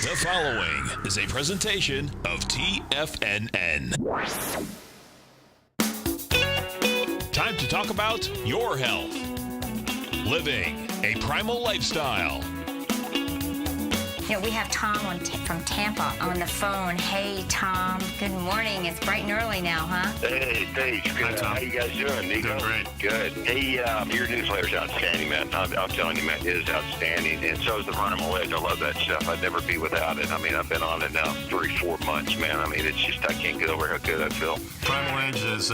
The following is a presentation of TFNN. Time to talk about your health. Living a primal lifestyle. You know, we have Tom from Tampa on the phone. Hey, Tom. Good morning. It's bright and early now, huh? Hey, Paige. Good. Hi, Tom. How you guys doing, Nico? Doing great. Good. Hey, your newsletter's outstanding, man. I'm telling you, man, it is outstanding. And so is the Primal Edge. I love that stuff. I'd never be without it. I mean, I've been on it now 3-4 months, man. I mean, it's just, I can't get over how good I feel. Primal Edge is,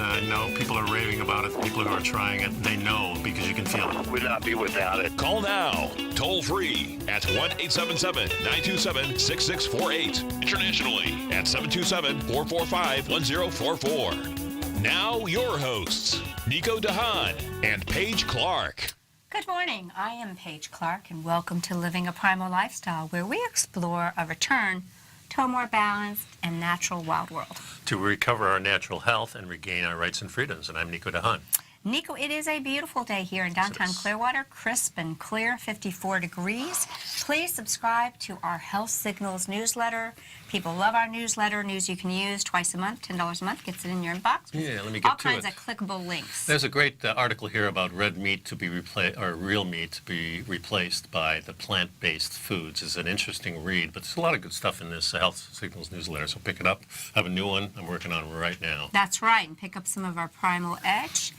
people are raving about it. People who are trying it, they know because you can feel it. Would not be without it. Call now, toll free at 1-877-927-6648. Internationally at 727-445-1044. Now your hosts, Nico and Haan and Paige Clarke. Good morning. I am Paige Clarke, and welcome to Living a Primal Lifestyle, where we explore a return to a more balanced and natural wild world. To recover our natural health and regain our rights and freedoms. And I'm Nico and Haan. Nico, it is a beautiful day here in downtown Clearwater, crisp and clear, 54 degrees. Please subscribe to our Health Signals newsletter. People love our newsletter, news you can use twice a month, $10 a month, gets it in your inbox. Yeah, let me get all to it. All kinds of clickable links. There's a great article here about red meat to be replaced, or real meat to be replaced by the plant-based foods. It's an interesting read, but there's a lot of good stuff in this Health Signals newsletter, so pick it up. I have a new one I'm working on right now. That's right, and pick up some of our Primal Edge.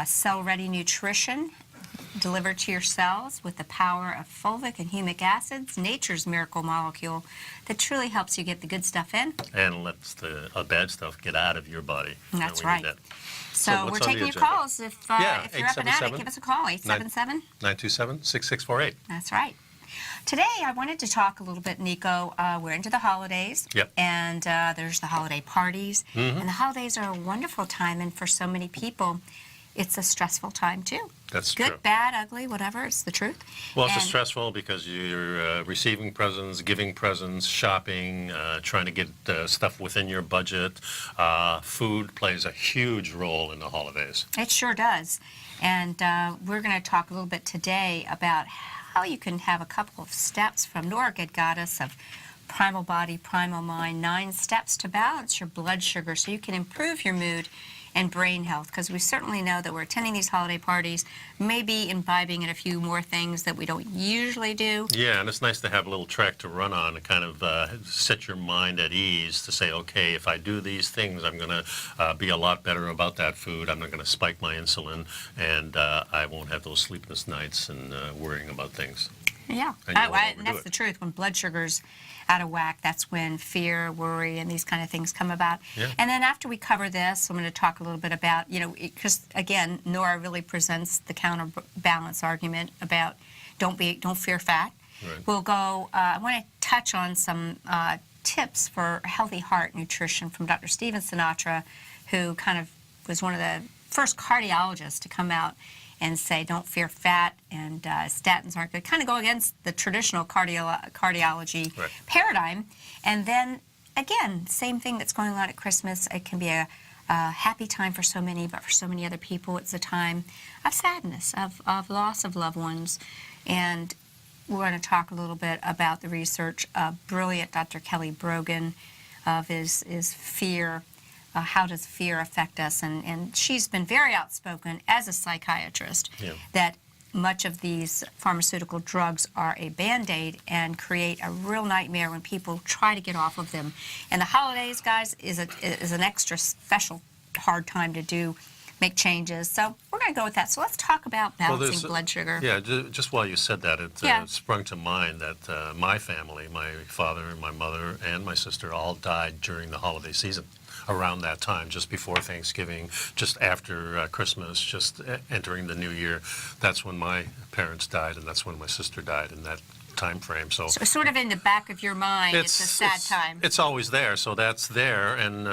Cell-ready nutrition delivered to your cells with the power of fulvic and humic acids, nature's miracle molecule that truly helps you get the good stuff in. And lets the bad stuff get out of your body. That's We right. need that. So what's we're on the taking your agenda? calls. If you're up and at it, 877 give us a call, 877. 927-6648. That's right. Today, I wanted to talk a little bit, Nico. We're into the holidays, Yep. and there's the holiday parties. And the holidays are a wonderful time, and for so many people, it's a stressful time, too. That's Good, true. bad, ugly, whatever, it's the truth. Well, it's And- stressful because you're receiving presents, giving presents, shopping, trying to get stuff within your budget. Food plays a huge role in the holidays. It sure does. And we're going to talk a little bit today about how you can have a couple of steps from Nora Good Goddess of Primal Body, Primal Mind, 9 steps to balance your blood sugar so you can improve your mood and brain health, because we certainly know that we're attending these holiday parties, maybe imbibing in a few more things that we don't usually do. Yeah, and it's nice to have a little track to run on to kind of set your mind at ease to say, okay, if I do these things, I'm going to be a lot better about that food. I'm not going to spike my insulin, and I won't have those sleepless nights and worrying about things. Yeah, And you won't and overdo that's it. the truth. When blood sugar's out of whack, that's when fear, worry, and these kind of things come about. Yeah. And then after we cover this, I'm going to talk a little bit about, because again, Nora really presents the counterbalance argument about don't fear fat. Right. We'll go. I want to touch on some tips for healthy heart nutrition from Dr. Steven Sinatra, who kind of was one of the first cardiologists to come out and say, don't fear fat, and statins aren't good. Kind of go against the traditional cardiology Right. paradigm. And then, again, same thing that's going on at Christmas. It can be a happy time for so many, but for so many other people, it's a time of sadness, of loss of loved ones. And we're going to talk a little bit about the research of brilliant Dr. Kelly Brogan of his fear. How does fear affect us? And she's been very outspoken as a psychiatrist that much of these pharmaceutical drugs are a Band-Aid and create a real nightmare when people try to get off of them. And the holidays, guys, is an extra special hard time to make changes. So we're going to go with that. So let's talk about balancing blood sugar. Yeah, just while you said that, it sprung to mind that my family, my father, my mother, and my sister all died during the holiday season. Around that time, just before Thanksgiving, just after Christmas, just entering the new year. That's when my parents died, and that's when my sister died in that time frame. So sort of in the back of your mind, it's a sad time. It's always there, so that's there, and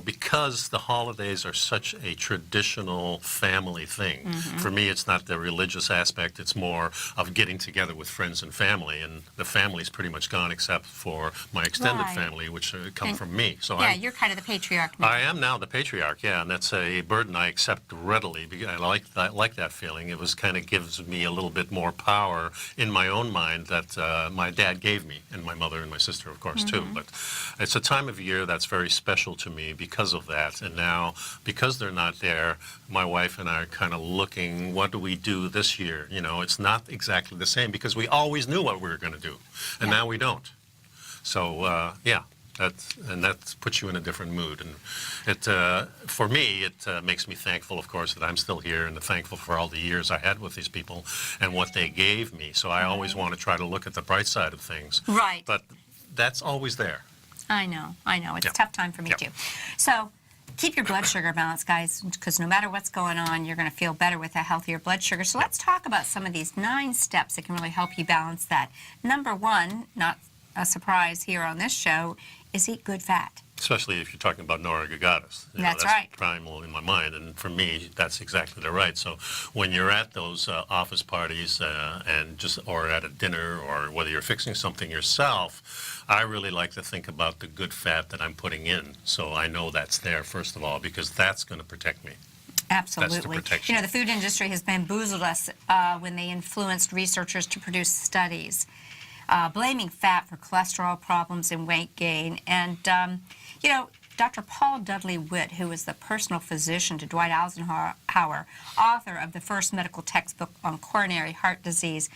because the holidays are such a traditional family thing, for me, it's not the religious aspect. It's more of getting together with friends and family. And the family's pretty much gone except for my extended family, which come from me. So you're kind of the patriarch now. I am now the patriarch, and that's a burden I accept readily. Because I like that feeling. It was kind of gives me a little bit more power in my own mind that my dad gave me, and my mother and my sister, of course, too. But it's a time of year that's very special to me because of that. And now, because they're not there, my wife and I are kind of looking, what do we do this year? It's not exactly the same because we always knew what we were going to do, and now we don't. So, that puts you in a different mood. And for me, it makes me thankful, of course, that I'm still here, and thankful for all the years I had with these people and what they gave me. So I always want to try to look at the bright side of things. Right. But that's always there. I know. It's a tough time for me, too. So keep your blood sugar balanced, guys, because no matter what's going on, you're going to feel better with a healthier blood sugar. So let's talk about some of these 9 steps that can really help you balance that. Number 1, not a surprise here on this show, is eat good fat. Especially if you're talking about Nora Gagatas. That's right. Primal in my mind, and for me, that's exactly the right. So when you're at those office parties or at a dinner, or whether you're fixing something yourself, I really like to think about the good fat that I'm putting in. So I know that's there, first of all, because that's going to protect me. Absolutely. That's the protection. The food industry has bamboozled us when they influenced researchers to produce studies blaming fat for cholesterol problems and weight gain. And, Dr. Paul Dudley Witt, who was the personal physician to Dwight Eisenhower, author of the first medical textbook on coronary heart disease,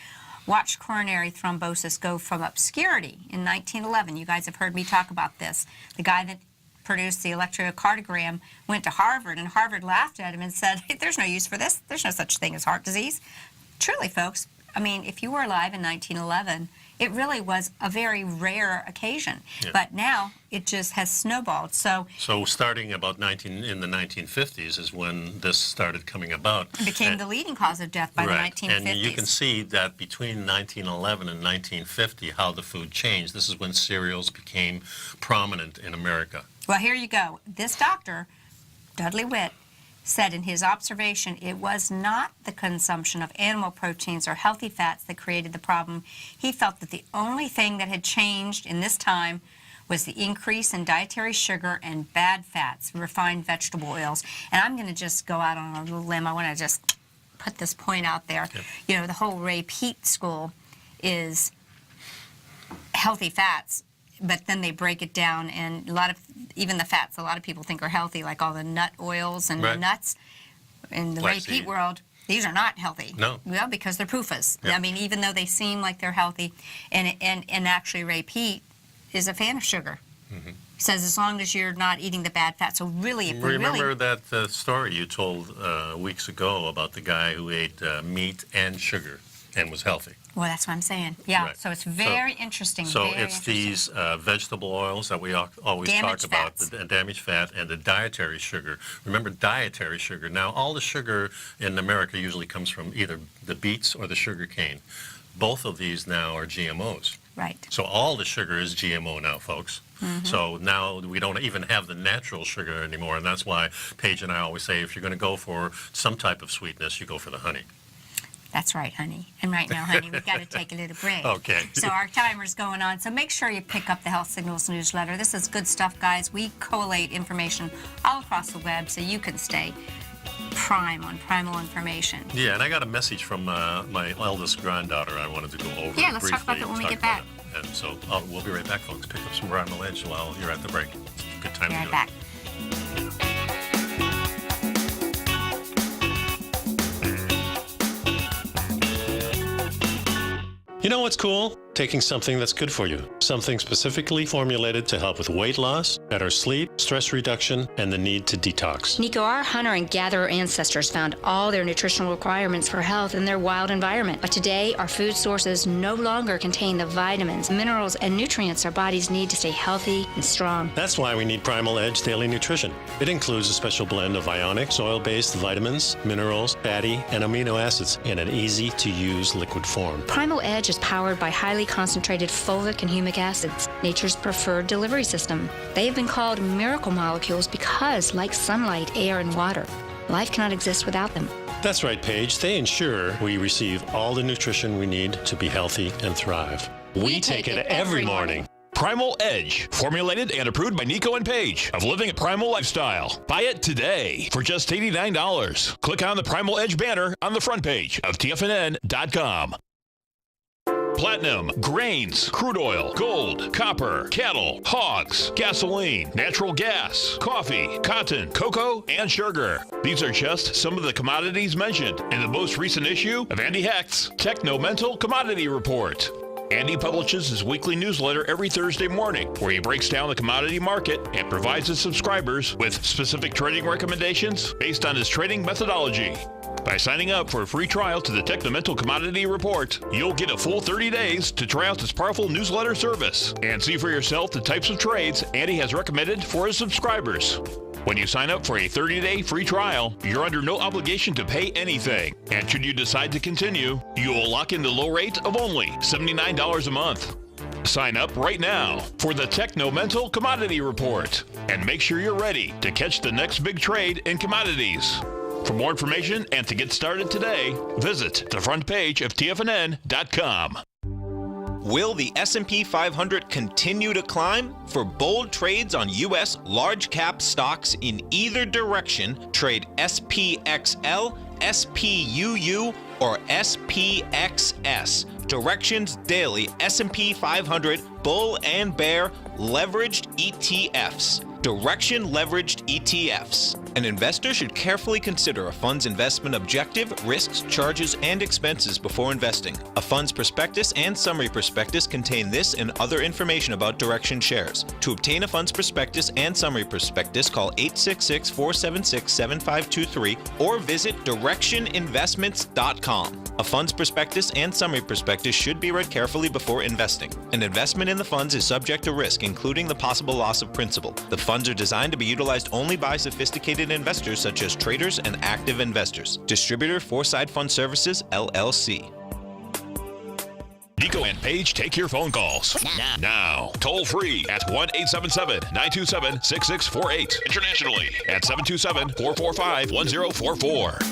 watched coronary thrombosis go from obscurity in 1911. You guys have heard me talk about this. The guy that produced the electrocardiogram went to Harvard, and Harvard laughed at him and said, hey, there's no use for this. There's no such thing as heart disease. Truly, folks, if you were alive in 1911, it really was a very rare occasion. Yeah. But now it just has snowballed. So starting about in the 1950s is when this started coming about. It became the leading cause of death by the 1950s. And you can see that between 1911 and 1950 how the food changed. This is when cereals became prominent in America. Well, here you go. This doctor, Dudley Witt, said in his observation it was not the consumption of animal proteins or healthy fats that created the problem. He felt that the only thing that had changed in this time was the increase in dietary sugar and bad fats, refined vegetable oils. And I'm going to just go out on a little limb. I want to just put this point out there. Yep. The whole Ray Peat school is healthy fats, but then they break it down, and even the fats a lot of people think are healthy, like all the nut oils and the nuts. In the Ray Peat world, these are not healthy. No. Well, because they're PUFAs. Yep. Even though they seem like they're healthy, and actually Ray Peat is a fan of sugar. Mm-hmm. He says as long as you're not eating the bad fat. So really, remember that story you told weeks ago about the guy who ate meat and sugar and was healthy. Well, that's what I'm saying. Yeah, right. So it's very interesting. So it's these vegetable oils that we always talk about, the damaged fat and the dietary sugar. Remember, dietary sugar. Now, all the sugar in America usually comes from either the beets or the sugar cane. Both of these now are GMOs. Right. So all the sugar is GMO now, folks. Mm-hmm. So now we don't even have the natural sugar anymore, and that's why Paige and I always say if you're going to go for some type of sweetness, you go for the honey. That's right, honey. And right now, honey, we've got to take a little break. Okay. So our timer's going on. So make sure you pick up the Health Signals newsletter. This is good stuff, guys. We collate information all across the web so you can stay prime on primal information. Yeah, and I got a message from my eldest granddaughter I wanted to go over. Yeah, let's talk about that when we get back. And so we'll be right back, folks. Pick up some Primal Edge while you're at the break. It's a good time to do it. Be right back. You know what's cool? Taking something that's good for you. Something specifically formulated to help with weight loss, better sleep, stress reduction, and the need to detox. Nico, our hunter and gatherer ancestors found all their nutritional requirements for health in their wild environment. But today, our food sources no longer contain the vitamins, minerals, and nutrients our bodies need to stay healthy and strong. That's why we need Primal Edge Daily Nutrition. It includes a special blend of ionic, soil-based vitamins, minerals, fatty, and amino acids in an easy-to-use liquid form. Primal Edge is powered by highly highly concentrated folic and humic acids, nature's preferred delivery system. They have been called miracle molecules because, like sunlight, air, and water, life cannot exist without them. That's right, Paige. They ensure we receive all the nutrition we need to be healthy and thrive. We take it every morning. Primal Edge, formulated and approved by Nico and Paige of Living a Primal Lifestyle. Buy it today for just $89. Click on the Primal Edge banner on the front page of TFNN.com. Platinum, grains, crude oil, gold, copper, cattle, hogs, gasoline, natural gas, coffee, cotton, cocoa, and sugar. These are just some of the commodities mentioned in the most recent issue of Andy Hecht's Techno-Mental Commodity Report. Andy publishes his weekly newsletter every Thursday morning, where he breaks down the commodity market and provides his subscribers with specific trading recommendations based on his trading methodology. By signing up for a free trial to the Techno-Mental Commodity Report, you'll get a full 30 days to try out this powerful newsletter service and see for yourself the types of trades Andy has recommended for his subscribers. When you sign up for a 30-day free trial, you're under no obligation to pay anything. And should you decide to continue, you will lock in the low rate of only $79 a month. Sign up right now for the Techno-Mental Commodity Report and make sure you're ready to catch the next big trade in commodities. For more information and to get started today, visit the front page of TFNN.com. Will the S&P 500 continue to climb? For bold trades on U.S. large-cap stocks in either direction, trade SPXL, SPUU, or SPXS. Directions Daily S&P 500 Bull and Bear Leveraged ETFs. Direction Leveraged ETFs. An investor should carefully consider a fund's investment objective, risks, charges, and expenses before investing. A fund's prospectus and summary prospectus contain this and other information about Direction shares. To obtain a fund's prospectus and summary prospectus, call 866-476-7523 or visit directioninvestments.com. A fund's prospectus and summary prospectus should be read carefully before investing. An investment in the funds is subject to risk, including the possible loss of principal. The funds are designed to be utilized only by sophisticated investors such as traders and active investors. Distributor Foreside Fund Services, LLC. Nico and Paige take your phone calls now. Toll free at 1-877-927-6648. Internationally at 727-445-1044.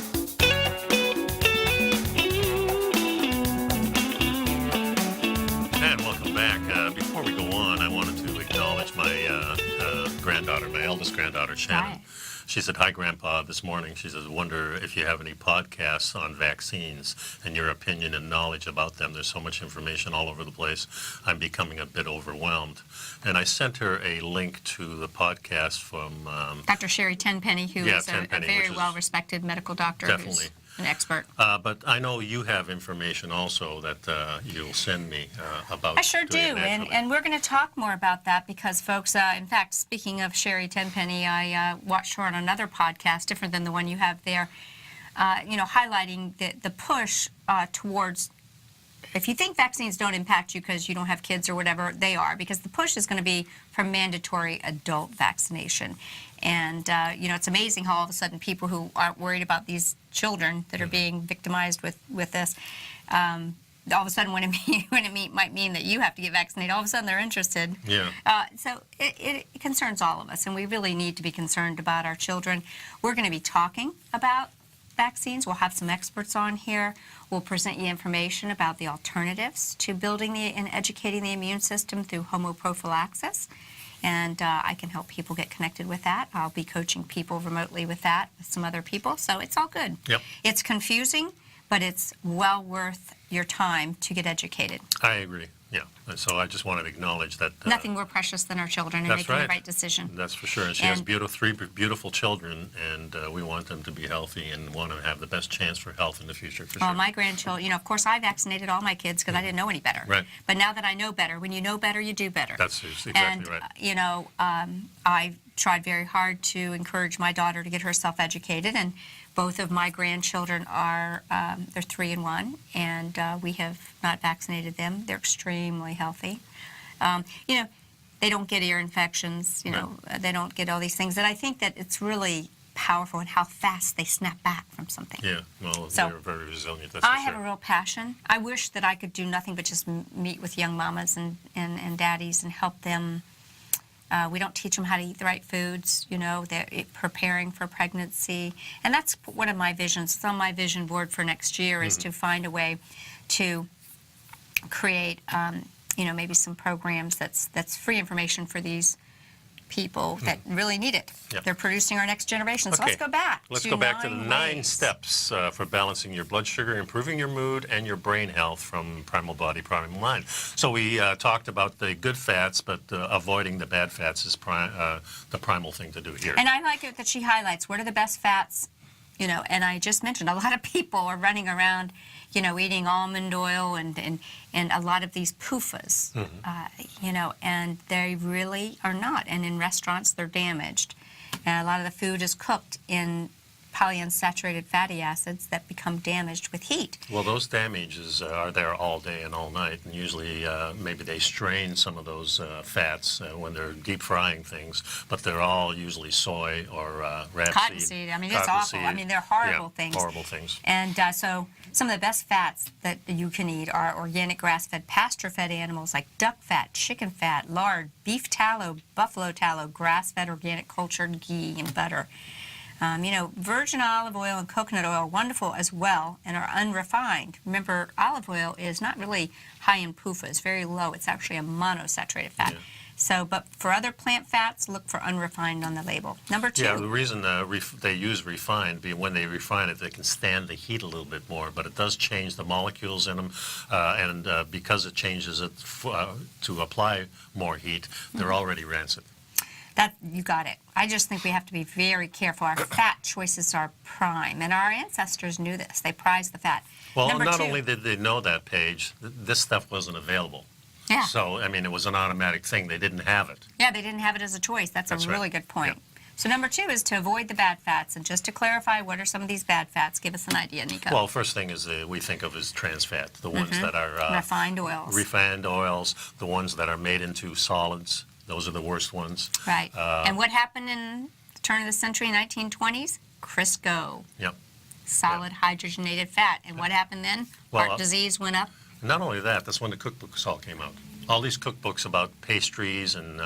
And welcome back. Before we go on, I wanted to acknowledge my granddaughter, my eldest granddaughter, Shannon. Hi. She said, "Hi, Grandpa," this morning. She says, "Wonder if you have any podcasts on vaccines and your opinion and knowledge about them. There's so much information all over the place. I'm becoming a bit overwhelmed." And I sent her a link to the podcast from Dr. Sherry Tenpenny, who is a very well-respected medical doctor. Definitely. Who's an expert. But I know you have information also that you'll send me about. I sure do, and we're going to talk more about that because, folks, in fact, speaking of Sherry Tenpenny, I watched her on another podcast, different than the one you have there, highlighting the push towards, if you think vaccines don't impact you because you don't have kids or whatever, they are, because the push is going to be for mandatory adult vaccination. And, it's amazing how all of a sudden people who aren't worried about these children that are being victimized with this, all of a sudden when it might mean that you have to get vaccinated, all of a sudden they're interested. Yeah. So it concerns all of us, and we really need to be concerned about our children. We're going to be talking about vaccines. We'll have some experts on here. We'll present you information about the alternatives to building and educating the immune system through homoprophylaxis. And I can help people get connected with that. I'll be coaching people remotely with that, with some other people. So it's all good. Yep. It's confusing, but it's well worth your time to get educated. I agree. Yeah. And so I just wanted to acknowledge that. Nothing more precious than our children and making the right decision. That's for sure. And she has three beautiful children, and we want them to be healthy and want to have the best chance for health in the future, for sure. My grandchildren, of course, I vaccinated all my kids because I didn't know any better. Right. But now that I know better, when you know better, you do better. That's exactly right. I tried very hard to encourage my daughter to get herself educated, and both of my grandchildren are, they're 3 and 1, and we have not vaccinated them. They're extremely healthy. They don't get ear infections, they don't get all these things. And I think that it's really powerful and how fast they snap back from something. Yeah, well, So, they're very resilient, that's I for have a sure. real passion. I wish that I could do nothing but just meet with young mamas and daddies and help them. We don't teach them how to eat the right foods, you know, they're preparing for pregnancy. And that's one of my visions. It's on my vision board for next year is to find a way to create, you know, maybe some programs that's free information for these people that really need it. Yep. They're producing our next generation. So Okay. let's go back. Let's go back to the 9 ways. steps for balancing your blood sugar, improving your mood, and your brain health from Primal Body, Primal Mind. So we talked about the good fats, but avoiding the bad fats is the primal thing to do here. And I like it that she highlights what are the best fats, you know, and I just mentioned a lot of people are running around, you know, eating almond oil and a lot of these PUFAs, you know, and they really are not. And in restaurants, they're damaged. And a lot of the food is cooked in polyunsaturated fatty acids that become damaged with heat. Well, those damages are there all day and all night, and usually maybe they strain some of those fats when they're deep frying things, but they're all usually soy or rapeseed. Cottonseed, I mean, it's awful. I mean, they're horrible things. Horrible things. And so some of the best fats that you can eat are organic grass-fed, pasture-fed animals like duck fat, chicken fat, lard, beef tallow, buffalo tallow, grass-fed, organic cultured ghee, and butter. You know, virgin olive oil and coconut oil are wonderful as well and are unrefined. Remember, olive oil is not really high in PUFA. It's very low. It's actually a monosaturated fat. Yeah. So, but for other plant fats, look for unrefined on the label. Number 2. Yeah, the reason they use refined, when they refine it, they can stand the heat a little bit more, but it does change the molecules in them, and because it changes it to apply more heat, they're already rancid. That, you got it. I just think we have to be very careful. Our fat choices are prime, and our ancestors knew this. They prized the fat. Well, Number not 2, only did they know that, Paige, this stuff wasn't available. Yeah. So, I mean, it was an automatic thing. They didn't have it. Yeah, they didn't have it as a choice. That's That's a right. really good point. Yeah. So number 2 is to avoid the bad fats. And just to clarify, what are some of these bad fats? Give us an idea, Nico. Well, first thing is we think of as trans fat, the ones that are refined oils. refined oils, the ones that are made into solids. Those are the worst ones. Right. And what happened in the turn of the century, 1920s? Crisco, Yep. solid hydrogenated fat. And what happened then? Well, Heart disease went up. Not only that, that's when the cookbooks all came out. All these cookbooks about pastries and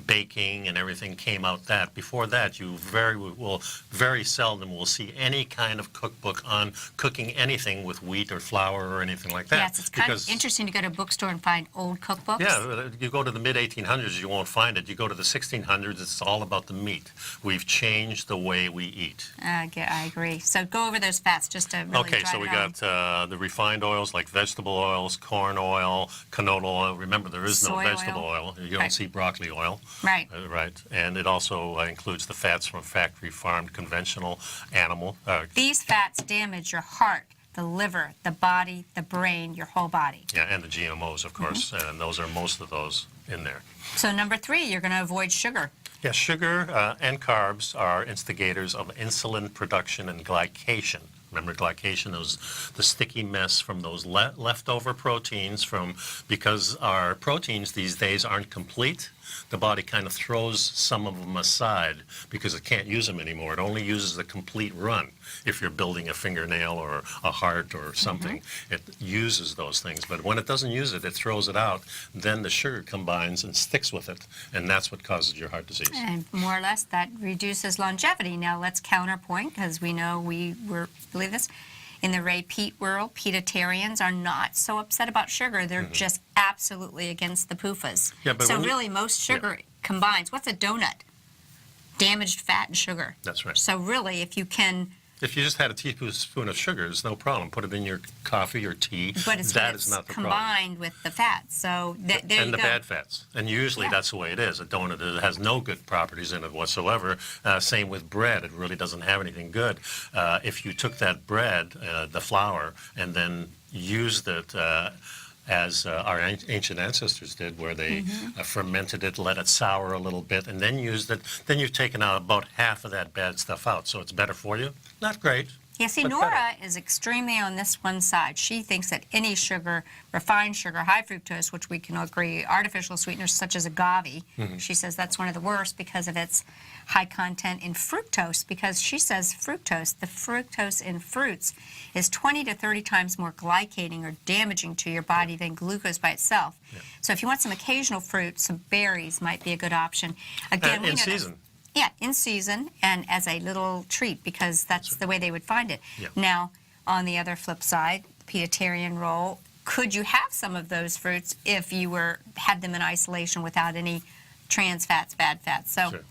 baking and everything came out that. Before that, you very seldom will see any kind of cookbook on cooking anything with wheat or flour or anything like that. Yes, it's kind of interesting to go to a bookstore and find old cookbooks. Yeah, you go to the mid-1800s, you won't find it. You go to the 1600s, it's all about the meat. We've changed the way we eat. I agree. So go over those fats just to really Okay, drive so we it home. got the refined oils like vegetable oils, corn oil, canola oil. Remember, there is no Soy vegetable oil. oil. You don't Right. see broccoli oil. Right. Right. And it also includes the fats from factory farmed conventional animal. These fats damage your heart, the liver, the body, the brain, your whole body. Yeah, and the GMOs, of course. Mm-hmm. And those are most of those in there. So number 3, you're going to avoid sugar. Yeah, sugar and carbs are instigators of insulin production and glycation. Remember glycation is the sticky mess from those leftover proteins because our proteins these days aren't complete. The body kind of throws some of them aside because it can't use them anymore. It only uses the complete run. If you're building a fingernail or a heart or something, it uses those things. But when it doesn't use it, it throws it out. Then the sugar combines and sticks with it, and that's what causes your heart disease. And more or less that reduces longevity. Now let's counterpoint, because we know believe this. In the Ray Peat world, Peatitarians are not so upset about sugar. They're just absolutely against the PUFAs. Yeah, but so when you- really most sugar combines. What's a donut? Damaged fat and sugar. That's right. So really, if you can... If you just had a teaspoon of sugar, it's no problem. Put it in your coffee or tea. But it's that when is it's not the problem. combined with the fats. So there you And the go. bad fats. And usually Yeah. that's the way it is. A donut it has no good properties in it whatsoever. Same with bread. It really doesn't have anything good. If you took that bread, the flour, and then used it as our ancient ancestors did, where they fermented it, let it sour a little bit, and then used it, then you've taken out about half of that bad stuff out. So it's better for you? Not great. Yeah, see, but Nora better. is extremely on this one side. She thinks that any sugar, refined sugar, high fructose, which we can agree, artificial sweeteners such as agave, she says that's one of the worst because of its high content in fructose, because she says the fructose in fruits is 20 to 30 times more glycating or damaging to your body than glucose by itself. Yeah. So if you want some occasional fruit, some berries might be a good option. Again, we in know that- season. Yeah, in season and as a little treat, because that's the way they would find it. Yeah. Now, on the other flip side, pescatarian roll, could you have some of those fruits if you had them in isolation without any trans fats, bad fats? So, Sure.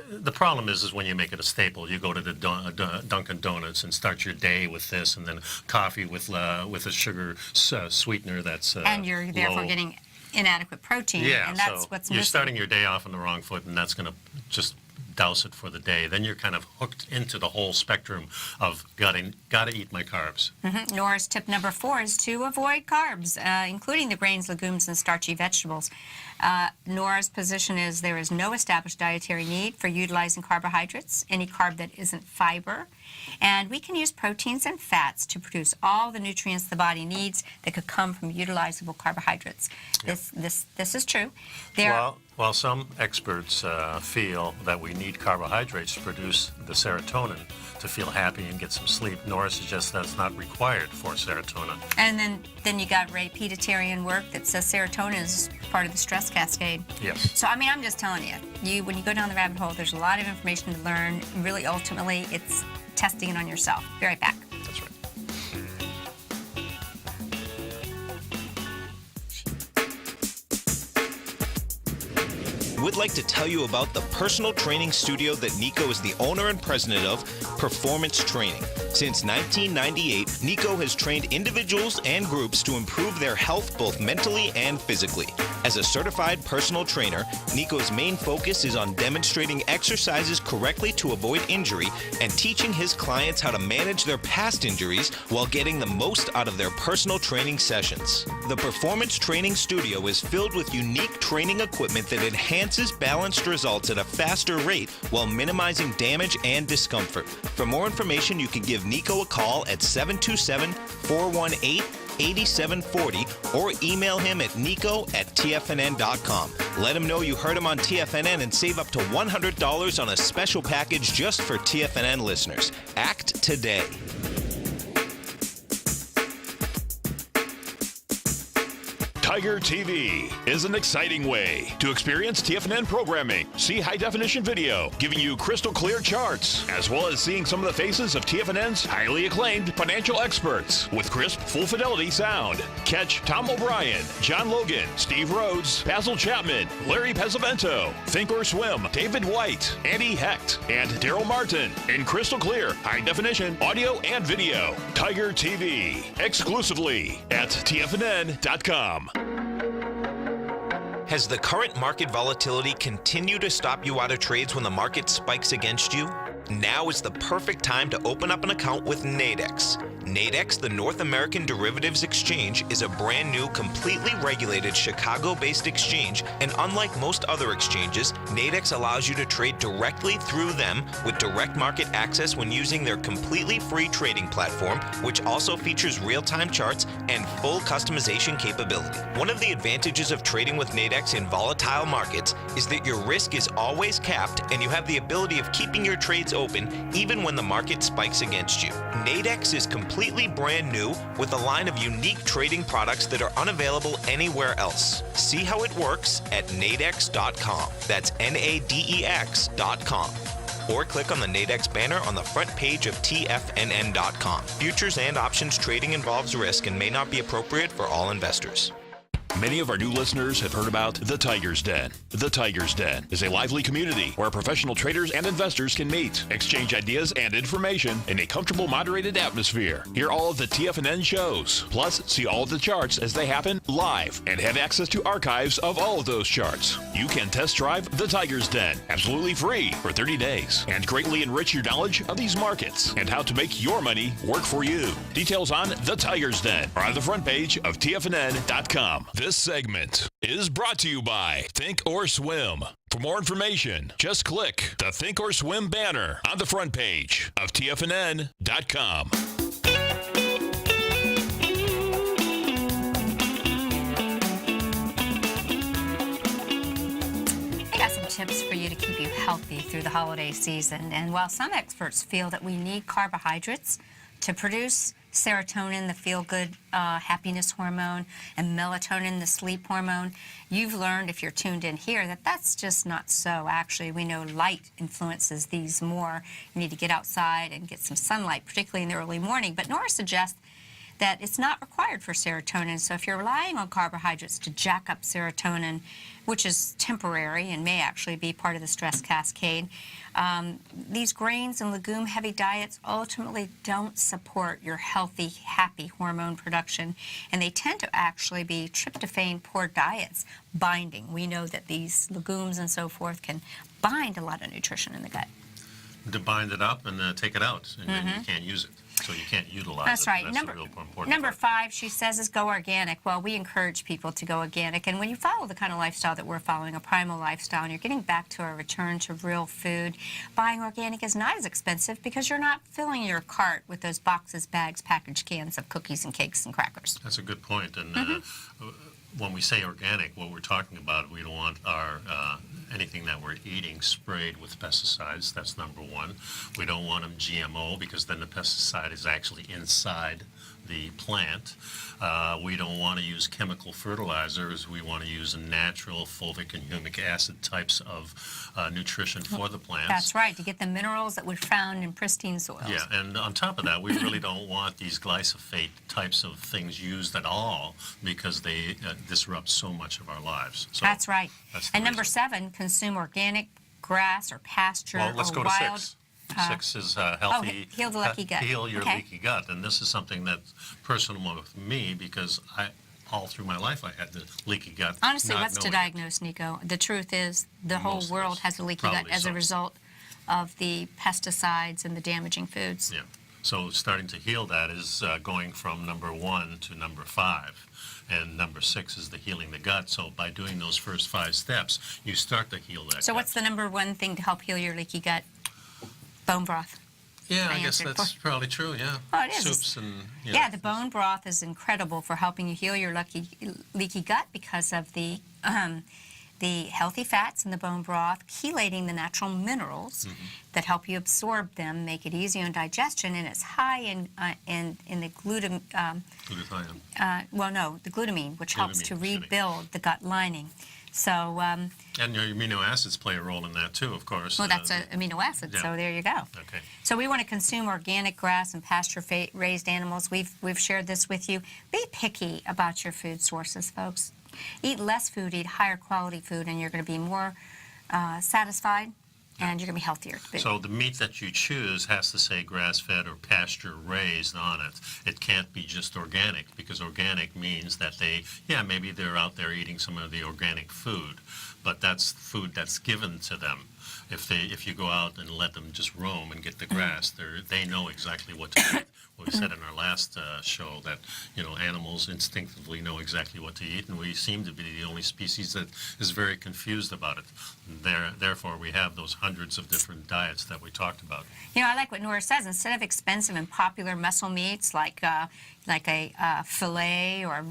The problem is when you make it a staple. You go to the Dunkin' Donuts and start your day with this, and then coffee with a sugar sweetener that's and you're therefore low. getting inadequate protein, Yeah, and that's so what's you're missing. starting your day off on the wrong foot, and that's going to just douse it for the day. Then you're kind of hooked into the whole spectrum of gotta eat my carbs. Nora's tip number 4 is to avoid carbs, including the grains, legumes, and starchy vegetables. Nora's position is there is no established dietary need for utilizing carbohydrates, any carb that isn't fiber, and we can use proteins and fats to produce all the nutrients the body needs that could come from utilizable carbohydrates. This is true. While some experts feel that we need carbohydrates to produce the serotonin to feel happy and get some sleep, Nora suggests that's not required for serotonin. And then you got pescatarian work that says serotonin is part of the stress cascade. Yes. So, I mean, I'm just telling you, when you go down the rabbit hole, there's a lot of information to learn. Really, ultimately, it's testing it on yourself. Be right back. That's right. Would like to tell you about the personal training studio that Nico is the owner and president of, Performance Training. Since 1998, Nico has trained individuals and groups to improve their health both mentally and physically. As a certified personal trainer, Nico's main focus is on demonstrating exercises correctly to avoid injury and teaching his clients how to manage their past injuries while getting the most out of their personal training sessions. The Performance Training Studio is filled with unique training equipment that enhances balanced results at a faster rate while minimizing damage and discomfort. For more information, you can give Nico a call at 727-418-8740 or email him at nico@tfnn.com. Let him know you heard him on TFNN and save up to $100 on a special package just for TFNN listeners. Act today. Tiger TV is an exciting way to experience TFNN programming. See high-definition video, giving you crystal clear charts, as well as seeing some of the faces of TFNN's highly acclaimed financial experts with crisp, full-fidelity sound. Catch Tom O'Brien, John Logan, Steve Rhodes, Basil Chapman, Larry Pesavento, Think or Swim, David White, Andy Hecht, and Daryl Martin in crystal clear, high-definition audio and video. Tiger TV, exclusively at TFNN.com. Has the current market volatility continued to stop you out of trades when the market spikes against you? Now is the perfect time to open up an account with Nadex. Nadex, the North American Derivatives Exchange, is a brand new, completely regulated Chicago-based exchange, and unlike most other exchanges, Nadex allows you to trade directly through them with direct market access when using their completely free trading platform, which also features real-time charts and full customization capability. One of the advantages of trading with Nadex in volatile markets is that your risk is always capped and you have the ability of keeping your trades open even when the market spikes against you. Nadex is completely brand new with a line of unique trading products that are unavailable anywhere else. See how it works at nadex.com. That's NADEX.com. Or click on the Nadex banner on the front page of TFNN.com. Futures and options trading involves risk and may not be appropriate for all investors. Many of our new listeners have heard about The Tiger's Den. The Tiger's Den is a lively community where professional traders and investors can meet, exchange ideas and information in a comfortable, moderated atmosphere. Hear all of the TFNN shows, plus see all of the charts as they happen live and have access to archives of all of those charts. You can test drive The Tiger's Den absolutely free for 30 days and greatly enrich your knowledge of these markets and how to make your money work for you. Details on The Tiger's Den are on the front page of TFNN.com. This segment is brought to you by Think or Swim. For more information, just click the Think or Swim banner on the front page of TFNN.com. I got some tips for you to keep you healthy through the holiday season. And while some experts feel that we need carbohydrates to produce serotonin, the feel-good happiness hormone, and melatonin, the sleep hormone, you've learned, if you're tuned in here, that that's just not so. Actually, we know light influences these more. You need to get outside and get some sunlight, particularly in the early morning. But Nora suggests that it's not required for serotonin. So if you're relying on carbohydrates to jack up serotonin, which is temporary and may actually be part of the stress cascade, these grains and legume-heavy diets ultimately don't support your healthy, happy hormone production, and they tend to actually be tryptophan-poor diets binding. We know that these legumes and so forth can bind a lot of nutrition in the gut. To bind it up and take it out, and then you can't use it. So you can't utilize it. That's right. That's the real important Number part. 5, she says, is go organic. Well, we encourage people to go organic. And when you follow the kind of lifestyle that we're following, a primal lifestyle, and you're getting back to a return to real food, buying organic is not as expensive because you're not filling your cart with those boxes, bags, packaged cans of cookies and cakes and crackers. That's a good point. And when we say organic, what we're talking about, we don't want our anything that we're eating sprayed with pesticides. That's number one. We don't want them GMO because then the pesticide is actually inside the plant. We don't want to use chemical fertilizers. We want to use natural fulvic and humic acid types of nutrition for the plants. That's right, to get the minerals that we found in pristine soils. Yeah, and on top of that, we really don't want these glyphosate types of things used at all because they disrupt so much of our lives. So that's right. That's the and number reason. 7, consume organic grass or pasture Well, let's or go to wild. 6. 6 is healthy. Heal the leaky gut. Heal your Okay. leaky gut, and this is something that's personal with me because all through my life I had the leaky gut. Honestly, not what's to knowing it. diagnose, Nico? The truth is the whole Most of world us, has a leaky gut probably as a so. result of the pesticides and the damaging foods. Yeah. So starting to heal that is going from number 1 to number 5. And number 6 is the healing the gut. So by doing those first 5 steps, you start to heal that So gut. what's the number 1 thing to help heal your leaky gut? Bone broth. Yeah, I I guess answered that's probably true, yeah. Oh, it is. Soups and... Yeah, the bone broth is incredible for helping you heal your leaky gut because of the healthy fats in the bone broth, chelating the natural minerals that help you absorb them, make it easy on digestion, and it's high in the Glutathione. the glutamine, which helps to Glutamine, excuse me. rebuild the gut lining. So, And your amino acids play a role in that too, of course. well, that's an amino acid, yeah. so there you go. Okay. So we want to consume organic grass and pasture-raised animals. We've shared this with you. Be picky about your food sources, folks. Eat less food, eat higher quality food, and you're going to be more satisfied, and you're going to be healthier. So the meat that you choose has to say grass-fed or pasture-raised on it. It can't be just organic because organic means that maybe they're out there eating some of the organic food, but that's food that's given to them. If you go out and let them just roam and get the grass, they know exactly what to eat. We said in our last show that animals instinctively know exactly what to eat, and we seem to be the only species that is very confused about it. Therefore, we have those hundreds of different diets that we talked about. I like what Nora says. Instead of expensive and popular muscle meats like a fillet or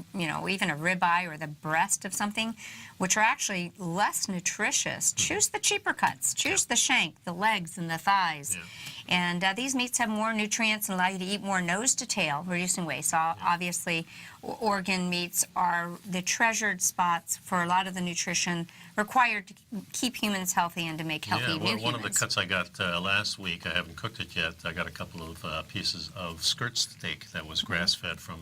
even a ribeye or the breast of something, which are actually less nutritious, choose the cheaper cuts. Choose the shank, the legs, and the thighs. Yeah. And these meats have more nutrients and allow you to eat more nose to tail, reducing waste. So obviously, organ meats are the treasured spots for a lot of the nutrition required to keep humans healthy and to make healthy new humans. One of the cuts I got last week, I haven't cooked it yet. I got a couple of pieces of skirt steak that was grass-fed from...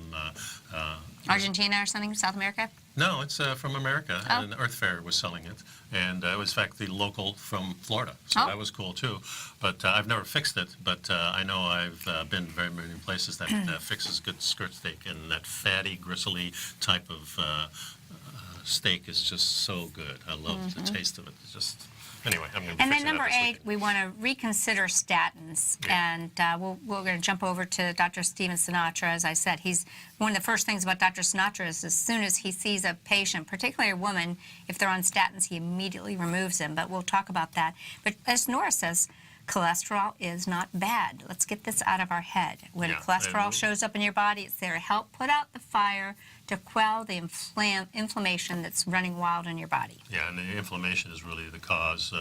Argentina or something, South America? No, it's from America, Oh. and Earth Fare was selling it, and it was, in fact, the local from Florida, so Oh. that was cool, too. But I've never fixed it, but I know I've been very many places that fixes good skirt steak, and that fatty, gristly type of steak is just so good. I love the taste of it. It's just anyway, I'm going to be And then fixing number that this 8, weekend. we want to reconsider statins. Yeah. And we're going to jump over to Dr. Stephen Sinatra. As I said, he's one of the first things about Dr. Sinatra is as soon as he sees a patient, particularly a woman, if they're on statins, he immediately removes them. But we'll talk about that. But as Nora says, cholesterol is not bad. Let's get this out of our head. When Yeah, cholesterol and- shows up in your body, it's there to help put out the fire, to quell the inflammation that's running wild in your body. Yeah, and the inflammation is really the cause.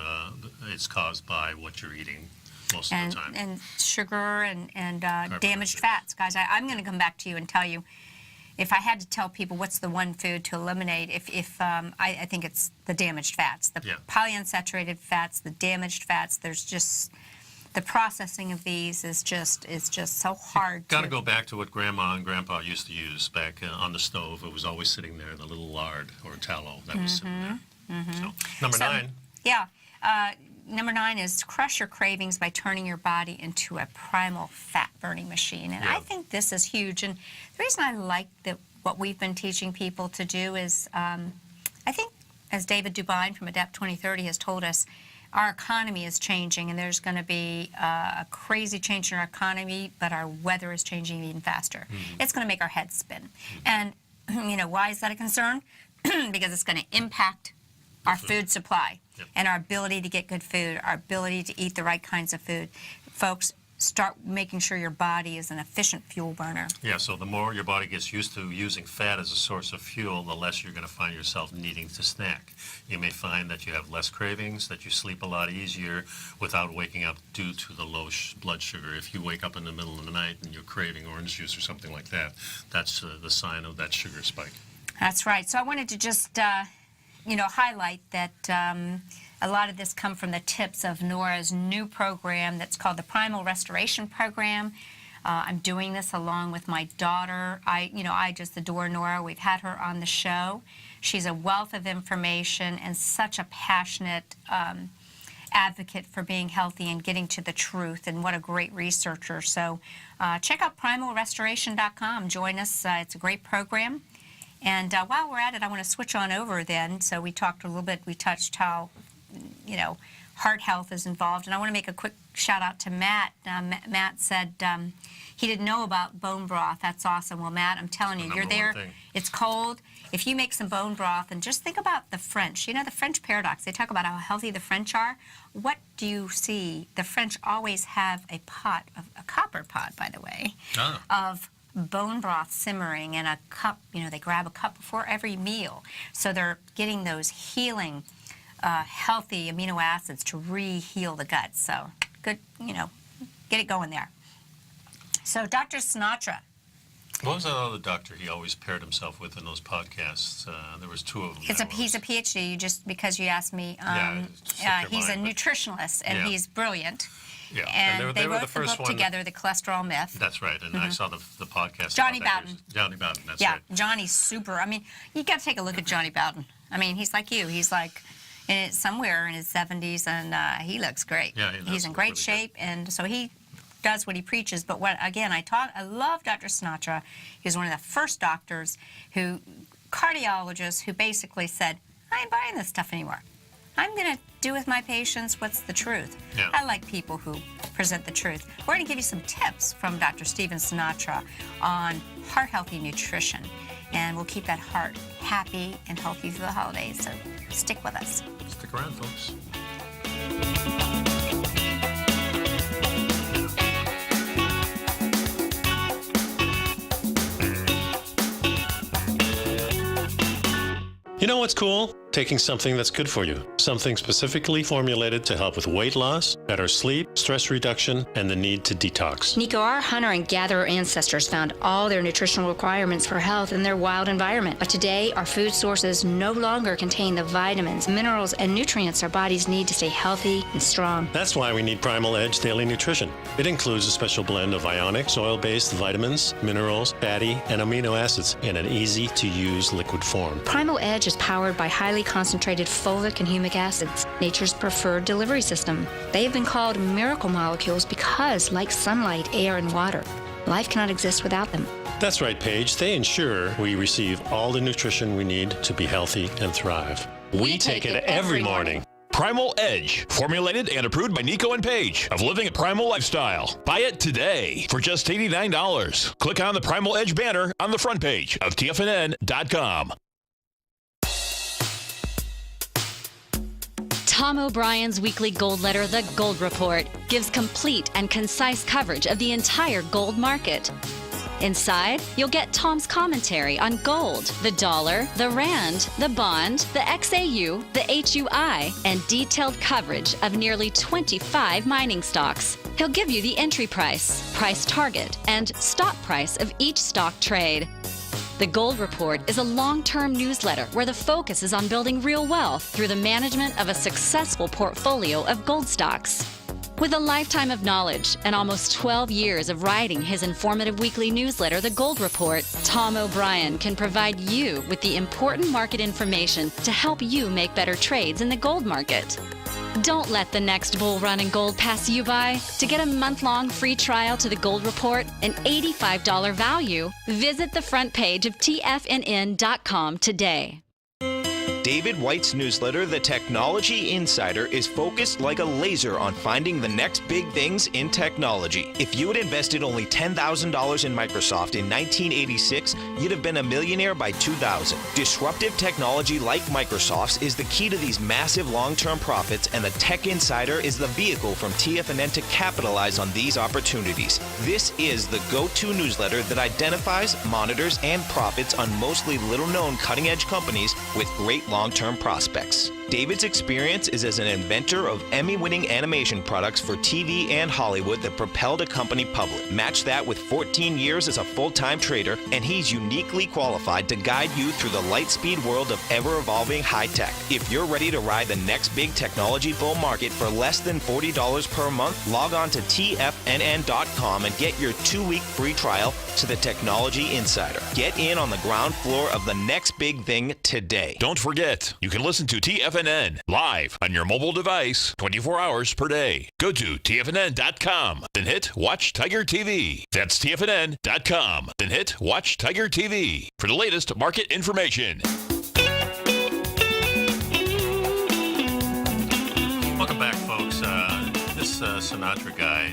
It's caused by what you're eating most of the time. And sugar and damaged fats. Guys, I'm going to come back to you and tell you, if I had to tell people what's the one food to eliminate, I think it's the damaged fats, the Yeah. polyunsaturated fats, the damaged fats. There's just the processing of these is just so hard. Got to go back to what Grandma and Grandpa used to use back on the stove. It was always sitting there, the little lard or tallow that was sitting there. So, number 9. Yeah. Number 9 is crush your cravings by turning your body into a primal fat-burning machine. And Yeah. I think this is huge. And the reason I like what we've been teaching people to do is, I think, as David Dubine from Adapt 2030 has told us, our economy is changing, and there's going to be a crazy change in our economy, but our weather is changing even faster. It's going to make our heads spin. And, why is that a concern? Because it's going to impact our food supply and our ability to get good food, our ability to eat the right kinds of food. Folks, start making sure your body is an efficient fuel burner. Yeah, so the more your body gets used to using fat as a source of fuel, the less you're going to find yourself needing to snack. You may find that you have less cravings, that you sleep a lot easier without waking up due to the low blood sugar. If you wake up in the middle of the night and you're craving orange juice or something like that, that's the sign of that sugar spike. That's right. So I wanted to just, highlight that a lot of this come from the tips of Nora's new program that's called the Primal Restoration Program. I'm doing this along with my daughter. I just adore Nora. We've had her on the show. She's a wealth of information and such a passionate advocate for being healthy and getting to the truth, and what a great researcher. So check out primalrestoration.com. Join us. It's a great program. And while we're at it, I want to switch on over then. So we talked a little bit, we touched how, heart health is involved. And I want to make a quick shout out to Matt. Matt said he didn't know about bone broth. That's awesome. Well, Matt, I'm telling you, you're there. It's cold. If you make some bone broth, and just think about the French. The French paradox. They talk about how healthy the French are. What do you see? The French always have a copper pot, by the way, of bone broth simmering in a cup. They grab a cup before every meal. So they're getting those healing, healthy amino acids to re-heal the gut. So good, get it going there. So Dr. Sinatra. What was that other doctor he always paired himself with in those podcasts? There was 2 of them. He's a PhD, just because you asked me. He's a nutritionalist, and he's brilliant. Yeah, and they were wrote the first book one together, The Cholesterol Myth. That's right, and I saw the podcast. Johnny about that. Bowden. Johnny Bowden, that's Yeah, right. Johnny's super. I mean, you got to take a look at Johnny Bowden. I mean, he's like you. He's like somewhere in his 70s, and he looks great. Yeah, he's in great shape, and so he does what he preaches. But I love Dr. Sinatra. He was one of the first cardiologists who basically said, I ain't buying this stuff anymore. I'm going to do with my patients what's the truth. Yeah. I like people who present the truth. We're going to give you some tips from Dr. Stephen Sinatra on heart-healthy nutrition, and we'll keep that heart happy and healthy through the holidays, so stick with us. Stick around, folks. You know what's cool? Taking something that's good for you. Something specifically formulated to help with weight loss, better sleep, stress reduction, and the need to detox. Nico, our hunter and gatherer ancestors found all their nutritional requirements for health in their wild environment. But today, our food sources no longer contain the vitamins, minerals, and nutrients our bodies need to stay healthy and strong. That's why we need Primal Edge Daily Nutrition. It includes a special blend of ionic, oil-based vitamins, minerals, fatty, and amino acids in an easy-to-use liquid form. Primal Edge is powered by highly concentrated folic and humic acids, nature's preferred delivery system. They have been called miracle molecules because, like sunlight, air, and water, life cannot exist without them. That's right, Paige. They ensure we receive all the nutrition we need to be healthy and thrive. We take it every morning. Primal Edge, formulated and approved by Nico and Paige of Living a Primal Lifestyle. Buy it today for just $89. Click on the Primal Edge banner on the front page of TFNN.com. Tom O'Brien's weekly gold letter, The Gold Report, gives complete and concise coverage of the entire gold market. Inside, you'll get Tom's commentary on gold, the dollar, the rand, the bond, the XAU, the HUI, and detailed coverage of nearly 25 mining stocks. He'll give you the entry price, price target, and stop price of each stock trade. The Gold Report is a long-term newsletter where the focus is on building real wealth through the management of a successful portfolio of gold stocks. With a lifetime of knowledge and almost 12 years of writing his informative weekly newsletter, The Gold Report, Tom O'Brien can provide you with the important market information to help you make better trades in the gold market. Don't let the next bull run in gold pass you by. To get a month-long free trial to The Gold Report, an $85 value, visit the front page of TFNN.com today. David White's newsletter, The Technology Insider, is focused like a laser on finding the next big things in technology. If you had invested only $10,000 in Microsoft in 1986, you'd have been a millionaire by 2000. Disruptive technology like Microsoft's is the key to these massive long-term profits, and the Tech Insider is the vehicle from TFNN to capitalize on these opportunities. This is the go-to newsletter that identifies, monitors, and profits on mostly little-known cutting-edge companies with great long-term prospects. David's experience is as an inventor of Emmy-winning animation products for TV and Hollywood that propelled a company public. Match that with 14 years as a full-time trader, and he's uniquely qualified to guide you through the light-speed world of ever-evolving high-tech. If you're ready to ride the next big technology bull market for less than $40 per month, log on to TFNN.com and get your 2-week free trial to the Technology Insider. Get in on the ground floor of the next big thing today. Don't forget, you can listen to TFNN live on your mobile device 24 hours per day. Go to TFNN.com, then hit Watch Tiger TV. That's TFNN.com, then hit Watch Tiger TV for the latest market information. Welcome back, folks. This Sinatra guy,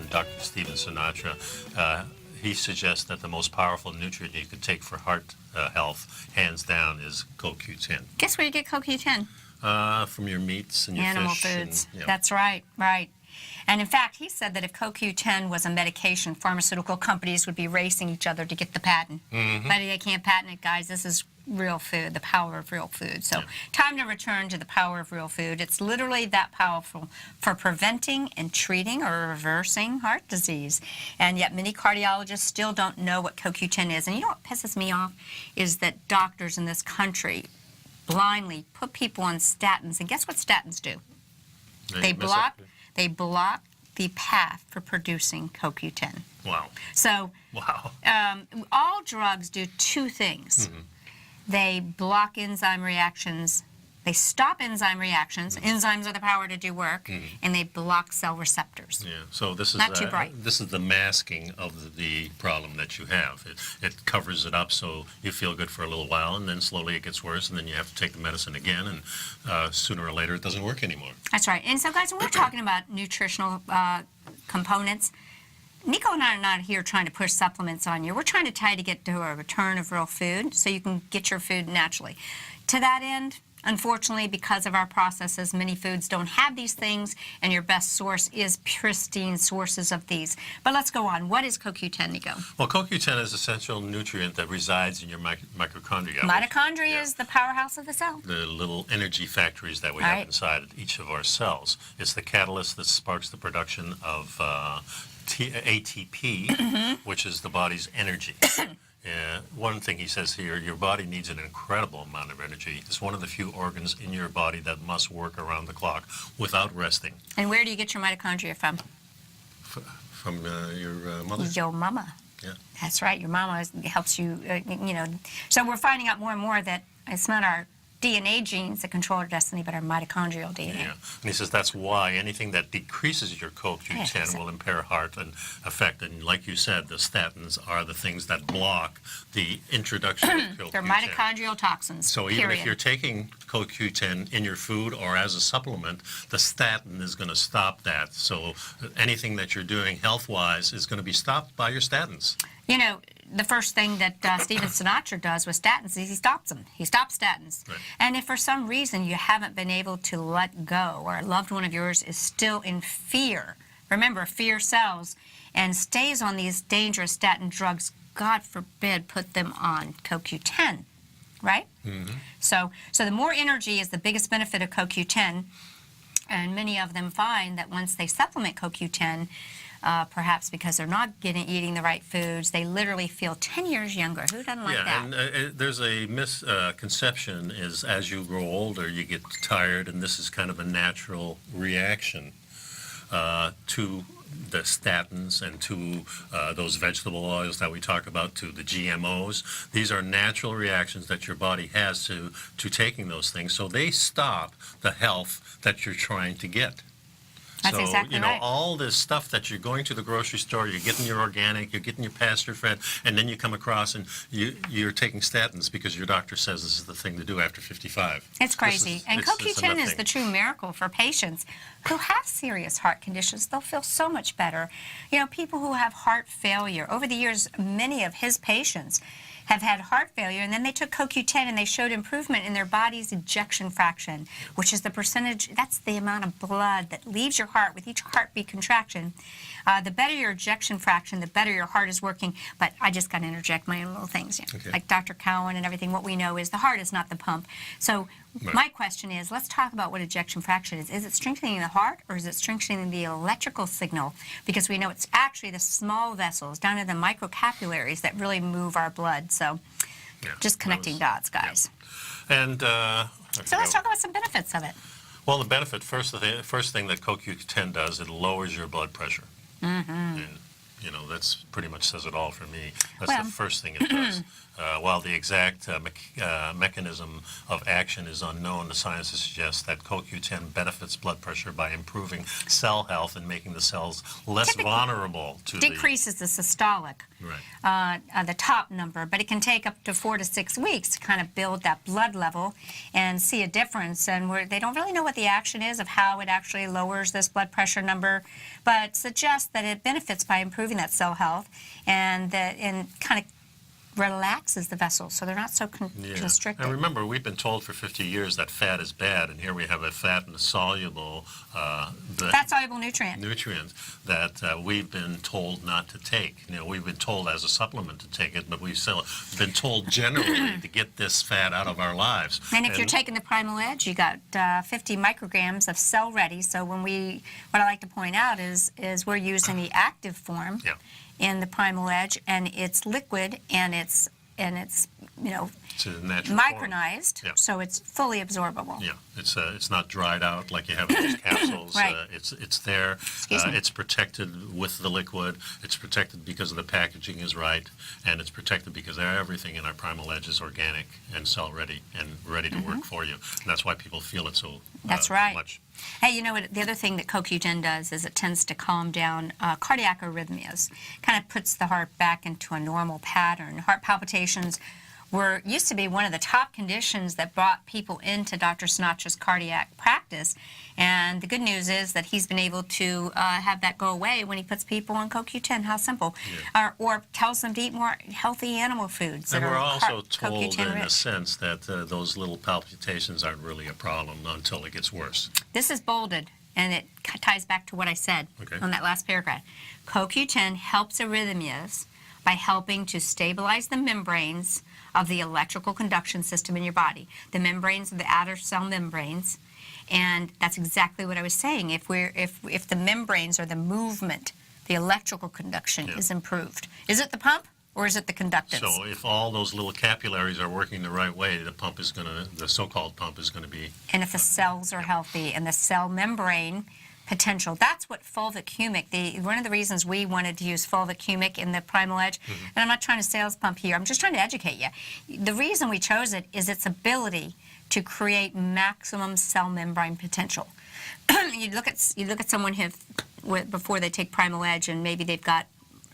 Dr. Steven Sinatra, he suggests that the most powerful nutrient you could take for heart health, hands down, is CoQ10. Guess where you get CoQ10? From your meats and your Animal fish. foods. And, That's right, right. And in fact, he said that if CoQ10 was a medication, pharmaceutical companies would be racing each other to get the patent. But they can't patent it, guys. This is real food, the power of real food. So time to return to the power of real food. It's literally that powerful for preventing and treating or reversing heart disease. And yet many cardiologists still don't know what CoQ10 is. And you know what pisses me off is that doctors in this country blindly put people on statins. And guess what statins do? They block the path for producing CoQ10. Wow. So all drugs do two things. They block enzyme reactions. They stop enzyme reactions. Enzymes are the power to do work, and they block cell receptors. Yeah. So this is not too bright. This is the masking of the problem that you have. It covers it up so you feel good for a little while, and then slowly it gets worse, and then you have to take the medicine again, and sooner or later it doesn't work anymore. That's right. And so, guys, when we're talking about nutritional components, Nico and I are not here trying to push supplements on you. We're trying to try to get to a return of real food so you can get your food naturally. To that end, unfortunately, because of our processes, many foods don't have these things, and your best source is pristine sources of these. But let's go on. What is CoQ10, Nico? Well, CoQ10 is an essential nutrient that resides in your mitochondria. Mitochondria is the powerhouse of the cell. The little energy factories that we have inside each of our cells. It's the catalyst that sparks the production of ATP, which is the body's energy. One thing he says here, your body needs an incredible amount of energy. It's one of the few organs in your body that must work around the clock without resting. And where do you get your mitochondria from? From your mother? Your mama. Yeah. That's right. Your mama helps you, So we're finding out more and more that it's not our DNA genes that control our destiny, but our mitochondrial DNA. Yeah, and he says that's why anything that decreases your CoQ10 will impair heart and affect. And like you said, the statins are the things that block the introduction of CoQ10. They're mitochondrial toxins. So even if you're taking CoQ10 in your food or as a supplement, the statin is going to stop that. So anything that you're doing health-wise is going to be stopped by your statins. You know, the first thing that Steven Sinatra does with statins is he stops them. He stops statins. Right. And if for some reason you haven't been able to let go, or a loved one of yours is still in fear, remember, fear sells, and stays on these dangerous statin drugs, God forbid, put them on CoQ10, right? Mm-hmm. So the more energy is the biggest benefit of CoQ10, and many of them find that once they supplement CoQ10, perhaps because they're not eating the right foods, they literally feel 10 years younger. Who doesn't like that? And there's a misconception is as you grow older, you get tired, and this is kind of a natural reaction to the statins and to those vegetable oils that we talk about, to the GMOs. These are natural reactions that your body has to taking those things, so they stop the health that you're trying to get. That's so, exactly you know, right. all this stuff that you're going to the grocery store, you're getting your organic, you're getting your pasture-fed, and then you come across and you're taking statins because your doctor says this is the thing to do after 55. It's crazy. And it's CoQ10 another is thing. the true miracle for patients who have serious heart conditions. They'll feel so much better. You know, people who have heart failure. Over the years, many of his patients have had heart failure, and then they took CoQ10 and they showed improvement in their body's ejection fraction, which is the percentage, that's the amount of blood that leaves your heart with each heartbeat contraction. The better your ejection fraction, the better your heart is working. But I just got to interject my own little things. Okay. Like Dr. Cowan and everything, what we know is the heart is not the pump. So my question is, let's talk about what ejection fraction is. Is it strengthening the heart, or is it strengthening the electrical signal? Because we know it's actually the small vessels down to the microcapillaries that really move our blood. So just connecting dots, guys. Yeah. And so let's talk about some benefits of it. well, the benefit, first thing that CoQ10 does, it lowers your blood pressure. Mm-hmm. And, you know, that's pretty much says it all for me. That's Well, the first thing it does. While the exact mechanism of action is unknown, the scientists suggest that CoQ10 benefits blood pressure by improving cell health and making the cells less vulnerable to decreases the systolic, the top number, but it can take up to 4 to 6 weeks to kind of build that blood level and see a difference. And they don't really know what the action is of how it actually lowers this blood pressure number, but suggests that it benefits by improving that cell health and kind of relaxes the vessels so they're not so constricted. And remember, we've been told for 50 years that fat is bad, and here we have a fat and soluble fat-soluble nutrient that we've been told not to take. You know, we've been told as a supplement to take it, but we've still been told generally to get this fat out of our lives. And if you're taking the Primal Edge, you got 50 micrograms of cell ready. So what I like to point out is we're using the active form. In the Primal Edge, and it's liquid, and it's you know, micronized, so it's fully absorbable. Yeah, it's not dried out like you have in those capsules. It's there. It's protected with the liquid. It's protected because the packaging is right, and it's protected because everything in our Primal Edge is organic and cell ready and ready to work for you. And that's why people feel it so much. Hey, you know what? The other thing that CoQ10 does is it tends to calm down cardiac arrhythmias. Kind of puts the heart back into a normal pattern. Heart palpitations used to be one of the top conditions that brought people into Dr. Sinatra's cardiac practice. And the good news is that he's been able to have that go away when he puts people on CoQ10. How simple. Or tells them to eat more healthy animal foods. And we're also told CoQ10 in a rich. sense that those little palpitations aren't really a problem until it gets worse. This is bolded, and it ties back to what I said on that last paragraph. CoQ10 helps arrhythmias by helping to stabilize the membranes of the electrical conduction system in your body. The membranes are the outer cell membranes, and that's exactly what I was saying. If the membranes or the movement, the electrical conduction is improved. Is it the pump or is it the conductance? So if all those little capillaries are working the right way, the so-called pump is going to be... And if the cells are healthy and the cell membrane, potential. That's what fulvic humic, one of the reasons we wanted to use fulvic humic in the Primal Edge, and I'm not trying to sales pump here, I'm just trying to educate you. The reason we chose it is its ability to create maximum cell membrane potential. You look at someone before they take Primal Edge, and maybe they've got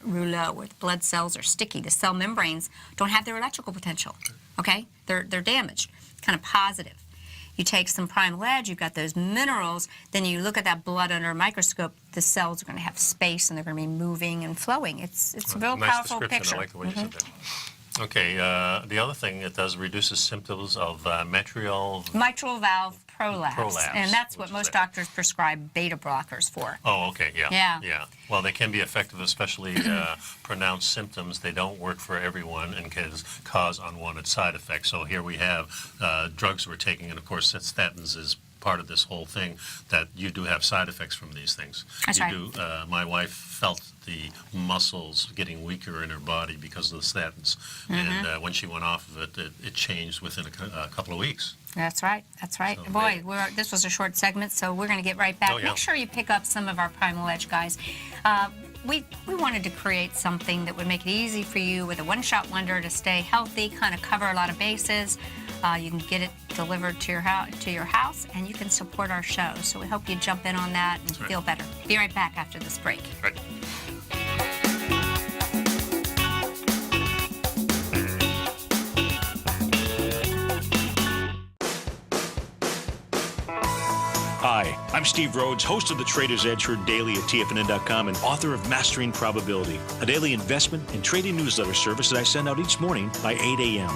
rouleau where the blood cells are sticky. The cell membranes don't have their electrical potential. Okay, they're damaged. Kind of positive. You take some Primal Edge, you've got those minerals, then you look at that blood under a microscope, the cells are going to have space and they're going to be moving and flowing. It's a real nice powerful description. picture. I like the way you said that. Okay, the other thing it does reduces symptoms of mitral valve prolapse, and that's what most doctors prescribe beta blockers for. Oh, okay, Yeah. Well, they can be effective, especially pronounced symptoms. They don't work for everyone and can cause unwanted side effects. So here we have drugs we're taking, and of course, statins is part of this whole thing, that you do have side effects from these things. That's right. My wife felt the muscles getting weaker in her body because of the statins, and when she went off of it, it changed within a couple of weeks. That's right. That's right. So Boy, this was a short segment, so we're going to get right back. Oh, yeah. Make sure you pick up some of our Primal Edge, guys. We wanted to create something that would make it easy for you with a one-shot wonder to stay healthy, kind of cover a lot of bases. You can get it delivered to your house, and you can support our show. So we hope you jump in on that and feel better. Be right back after this break. Right. Hi, I'm Steve Rhodes, host of the Trader's Edge, heard daily at TFNN.com and author of Mastering Probability, a daily investment and trading newsletter service that I send out each morning by 8 a.m.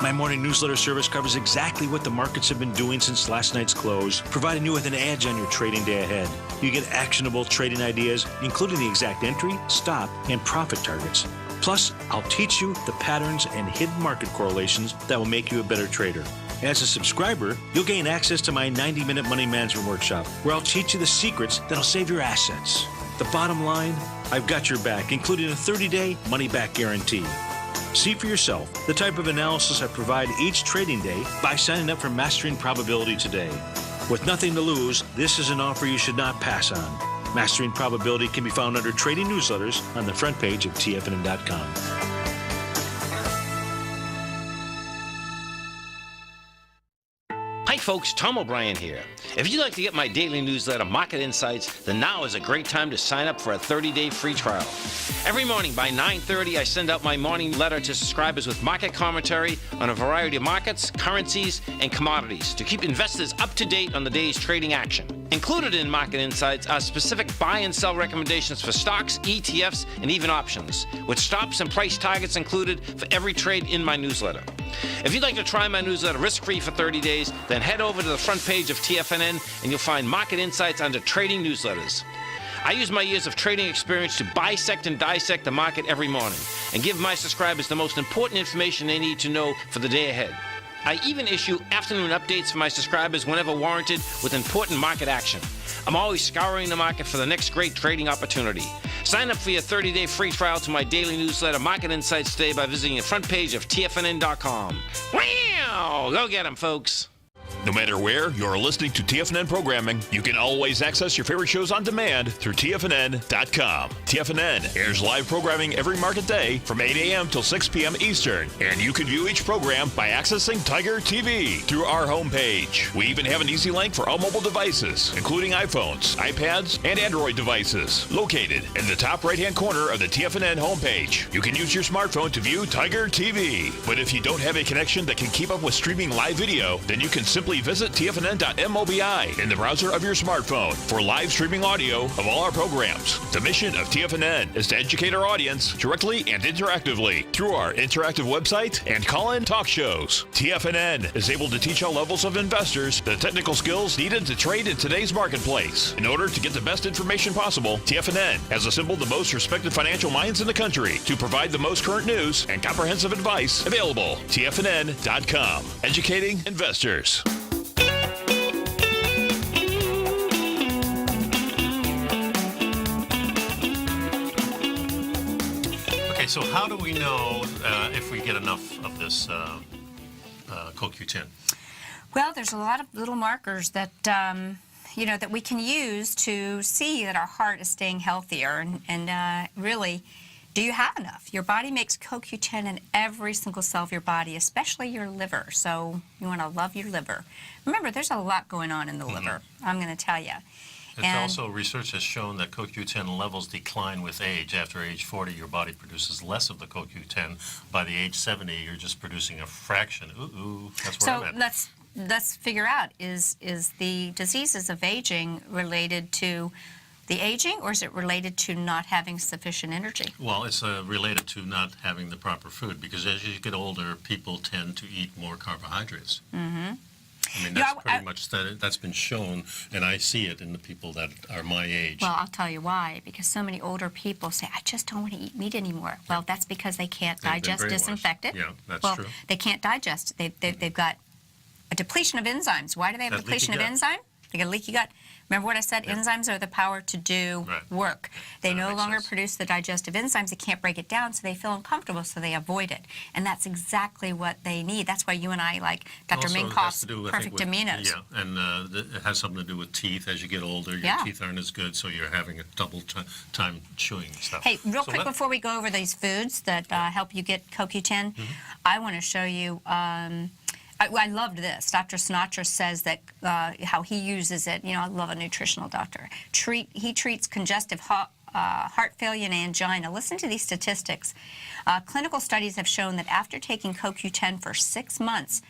My morning newsletter service covers exactly what the markets have been doing since last night's close, providing you with an edge on your trading day ahead. You get actionable trading ideas, including the exact entry, stop, and profit targets. Plus, I'll teach you the patterns and hidden market correlations that will make you a better trader. As a subscriber, you'll gain access to my 90-minute money management workshop, where I'll teach you the secrets that'll save your assets. The bottom line, I've got your back, including a 30-day money-back guarantee. See for yourself the type of analysis I provide each trading day by signing up for Mastering Probability today. With nothing to lose, this is an offer you should not pass on. Mastering Probability can be found under Trading Newsletters on the front page of TFNN.com. Hi folks, Tom O'Brien here. If you'd like to get my daily newsletter, Market Insights, then now is a great time to sign up for a 30-day free trial. Every morning by 9:30, I send out my morning letter to subscribers with market commentary on a variety of markets, currencies, and commodities to keep investors up to date on the day's trading action. Included in Market Insights are specific buy and sell recommendations for stocks, ETFs, and even options, with stops and price targets included for every trade in my newsletter. If you'd like to try my newsletter risk-free for 30 days, then head over to the front page of TFNN and you'll find Market Insights under Trading Newsletters. I use my years of trading experience to bisect and dissect the market every morning and give my subscribers the most important information they need to know for the day ahead. I even issue afternoon updates for my subscribers whenever warranted with important market action. I'm always scouring the market for the next great trading opportunity. Sign up for your 30-day free trial to my daily newsletter, Market Insights, today by visiting the front page of TFNN.com. Wow! Go get 'em, folks. No matter where you're listening to TFNN programming, you can always access your favorite shows on demand through TFNN.com. TFNN airs live programming every market day from 8 a.m. till 6 p.m. Eastern, and you can view each program by accessing Tiger TV through our homepage. We even have an easy link for all mobile devices, including iPhones, iPads, and Android devices, located in the top right-hand corner of the TFNN homepage. You can use your smartphone to view Tiger TV, but if you don't have a connection that can keep up with streaming live video, then you can simply visit TFNN.mobi in the browser of your smartphone for live streaming audio of all our programs. The mission of TFNN is to educate our audience directly and interactively through our interactive website and call-in talk shows. TFNN is able to teach all levels of investors the technical skills needed to trade in today's marketplace. In order to get the best information possible, TFNN has assembled the most respected financial minds in the country to provide the most current news and comprehensive advice available. TFNN.com, educating investors. So how do we know if we get enough of this CoQ10? Well, there's a lot of little markers that that we can use to see that our heart is staying healthier. And really, do you have enough? Your body makes CoQ10 in every single cell of your body, especially your liver. So you want to love your liver. Remember, there's a lot going on in the liver, I'm going to tell you. It's also, research has shown that CoQ10 levels decline with age. After age 40, your body produces less of the CoQ10. By the age 70, you're just producing a fraction. Ooh, that's where I'm at. So let's figure out, is the diseases of aging related to the aging, or is it related to not having sufficient energy? Well, it's related to not having the proper food, because as you get older, people tend to eat more carbohydrates. Mm-hmm. I mean, that's pretty much, that's been shown, and I see it in the people that are my age. Well, I'll tell you why. Because so many older people say, I just don't want to eat meat anymore. Well, that's because they can't digest disinfected. Yeah, that's true. Well, they can't digest. They've got a depletion of enzymes. Why do they have a depletion of enzyme? They got a leaky gut. Remember what I said? Yep. Enzymes are the power to do work. They no longer produce the digestive enzymes. They can't break it down, so they feel uncomfortable, so they avoid it. And that's exactly what they need. That's why you and I like Dr. Minkoff's perfect aminos. Yeah, and it has something to do with teeth. As you get older, your teeth aren't as good, so you're having a double time chewing stuff. Hey, real quick before we go over these foods that help you get CoQ10, I want to show you... I loved this. Dr. Sinatra says that how he uses it. I love a nutritional doctor. He treats congestive heart failure and angina. Listen to these statistics. Clinical studies have shown that after taking CoQ10 for 6 months,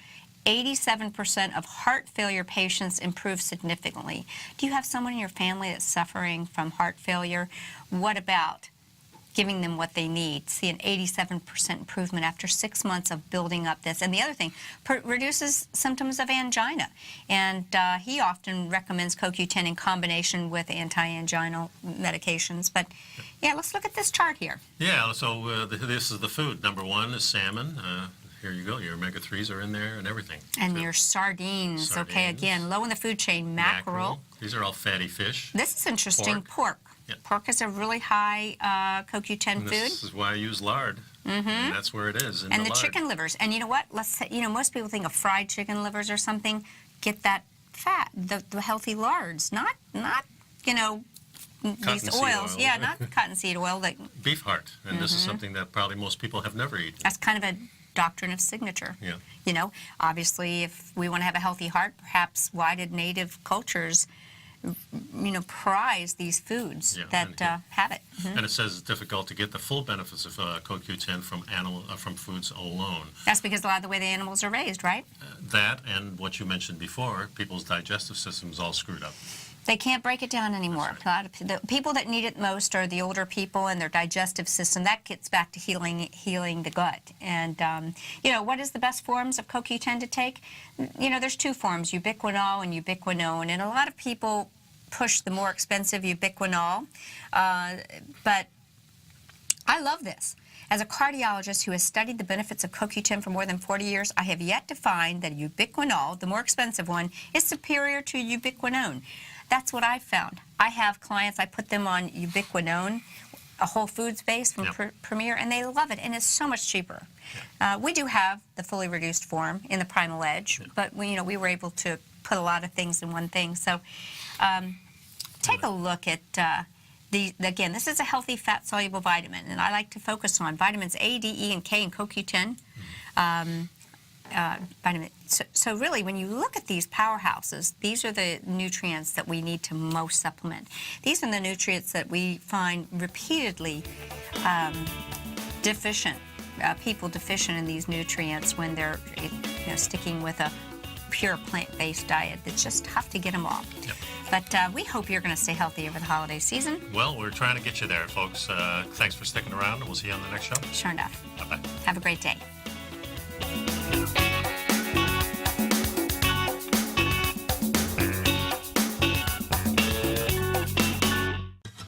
87% of heart failure patients improve significantly. Do you have someone in your family that's suffering from heart failure? What about giving them what they need? See an 87% improvement after 6 months of building up this. And the other thing, reduces symptoms of angina. And he often recommends CoQ10 in combination with anti-anginal medications. But yeah, let's look at this chart here. Yeah, so this is the food. Number 1 is salmon. Here you go. Your omega-3s are in there and everything. And your sardines. Okay, again, low in the food chain. Mackerel. These are all fatty fish. This is interesting. Pork. Yep. Pork is a really high CoQ10 food. This is why I use lard. And that's where it is. And the chicken livers. And you know what? Let's say, most people think of fried chicken livers or something. Get that fat, the healthy lards, not these oils. Yeah, not cottonseed oil. Beef heart. And this is something that probably most people have never eaten. That's kind of a doctrine of signature. Yeah. Obviously, if we want to have a healthy heart, perhaps why did native cultures prize these foods that have it. And it says it's difficult to get the full benefits of CoQ10 from foods alone. That's because a lot of the way the animals are raised, right? That and what you mentioned before, people's digestive system's all screwed up. They can't break it down anymore. Right. The people that need it most are the older people and their digestive system. That gets back to healing the gut. And, what is the best forms of CoQ10 to take? There's 2 forms, ubiquinol and ubiquinone. And a lot of people push the more expensive ubiquinol. But I love this. As a cardiologist who has studied the benefits of CoQ10 for more than 40 years, I have yet to find that ubiquinol, the more expensive one, is superior to ubiquinone. That's what I found. I have clients, I put them on ubiquinone, a whole foods base from Premier, and they love it, and it's so much cheaper. We do have the fully reduced form in the Primal Edge, but we were able to put a lot of things in one thing. So take a look at again, this is a healthy fat-soluble vitamin, and I like to focus on vitamins A, D, E, and K, and CoQ10. So really, when you look at these powerhouses, these are the nutrients that we need to most supplement. These are the nutrients that we find repeatedly deficient, people deficient in these nutrients when they're sticking with a pure plant-based diet. It's just tough to get them all. Yep. But we hope you're going to stay healthy over the holiday season. Well, we're trying to get you there, folks. Thanks for sticking around, and we'll see you on the next show. Sure enough. Bye-bye. Have a great day.